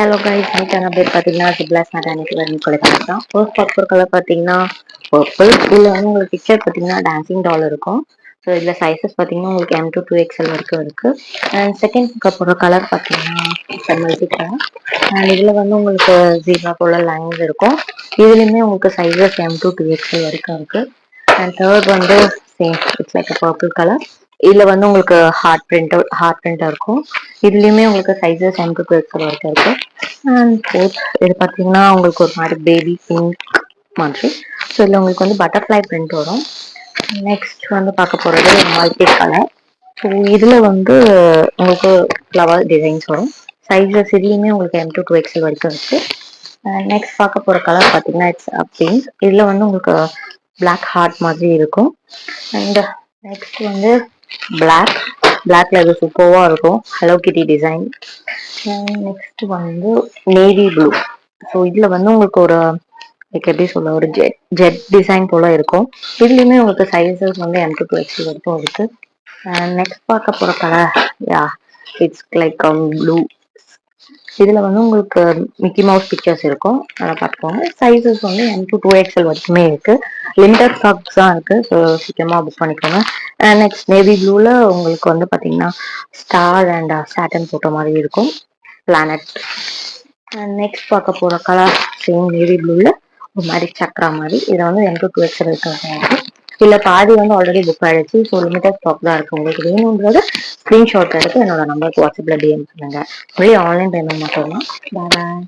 Hello guys, இன்னைக்கான பேர் பார்த்தீங்கன்னா சிப்ளாஸ் மெட்டானிட்டி வரணும் கொலைக்ஷன் தான். ஃபர்ஸ்ட் பார்க்குற கலர் பார்த்தீங்கன்னா பர்பிள். இதில் வந்து உங்களுக்கு பிக்சர் பார்த்தீங்கன்னா டான்சிங் டால் இருக்கும். ஸோ இதில் சைஸஸ் பார்த்தீங்கன்னா உங்களுக்கு M to 2XL வரைக்கும் இருக்கு. அண்ட் செகண்ட் பார்க்க போகிற கலர் பார்த்தீங்கன்னா மல்டி கலர். அண்ட் இதில் வந்து உங்களுக்கு ஜீப்ரா போல லைன்ஸ் இருக்கும். இதுலேயுமே உங்களுக்கு சைஸஸ் M to 2XL வரைக்கும் இருக்கு. அண்ட் தேர்ட் வந்து same, it's like purple colour. இதுல வந்து உங்களுக்கு ஹார்ட் பிரிண்ட் இருக்கும். இதுலயுமே உங்களுக்கு சைஸஸ் M to 2XL வரைக்கும் இருக்கு. அண்ட் ஃபோர்த் இது பார்த்தீங்கன்னா உங்களுக்கு ஒரு மாதிரி பேபி பிங்க் மாதிரி. ஸோ இதில் உங்களுக்கு வந்து பட்டர்ஃப்ளை பிரிண்ட் வரும். நெக்ஸ்ட் வந்து பார்க்க போறது மல்டி கலர். ஸோ இதுல வந்து உங்களுக்கு ஃப்ளவர் டிசைன்ஸ் வரும். சைஸஸ் இதுலயுமே உங்களுக்கு M to 2XL வரைக்கும் இருக்கு. நெக்ஸ்ட் பார்க்க போற கலர் பார்த்தீங்கன்னா இட்ஸ் பிங்க். இதுல வந்து உங்களுக்கு பிளாக் ஹார்ட் மாதிரி இருக்கும். அண்ட் நெக்ஸ்ட் வந்து பிளாக்ல இது சூப்பர்வா இருக்கும், ஹலோ கிட்டி டிசைன். நெக்ஸ்ட் வந்து நேவி ப்ளூ. ஸோ இதுல வந்து உங்களுக்கு ஒரு எப்படி சொல்ல, ஒரு ஜெட் டிசைன் போல இருக்கும். இதுலயுமே உங்களுக்கு சைஸஸ் வந்து M to 2XL வரைக்கும் இருக்கு. நெக்ஸ்ட் பார்க்க போற கலர் இட்ஸ் லைக் ப்ளூ. இதுல வந்து உங்களுக்கு மிக்கி மவுஸ் பிக்சர்ஸ் இருக்கும், அதை பார்த்துக்கோங்க. சைஸஸ் வந்து M to 2XL வரைக்குமே இருக்கு. லிமிடெட் ஸ்டாக்ஸ் தான் இருக்கு, ஸோ சீக்கிரமா புக் பண்ணிக்கோங்க. நெக்ஸ்ட் நேவி ப்ளூல உங்களுக்கு வந்து பாத்தீங்கன்னா ஸ்டார் அண்ட் சாட்டன் போட்ட மாதிரி இருக்கும், பிளானட். நெக்ஸ்ட் பார்க்க போற கலர் சேம் நேவி ப்ளூல ஒரு மாதிரி சக்ரா மாதிரி. இதை வந்து M to 2XL இருக்கு. இல்ல பாதி வந்து ஆல்ரெடி புக் ஆயிடுச்சு, ஸோ லிமிடெட் ஸ்டாக் தான் இருக்கு. உங்களுக்கு வேணும்ன்றது ஸ்கிரீன்ஷாட் எடுத்து என்னோட நம்பருக்கு வாட்ஸ்அப்ல DM பண்ணுங்க. ஒரே ஆன்லைன் பேமெண்ட் மட்டும் தான். பாய்.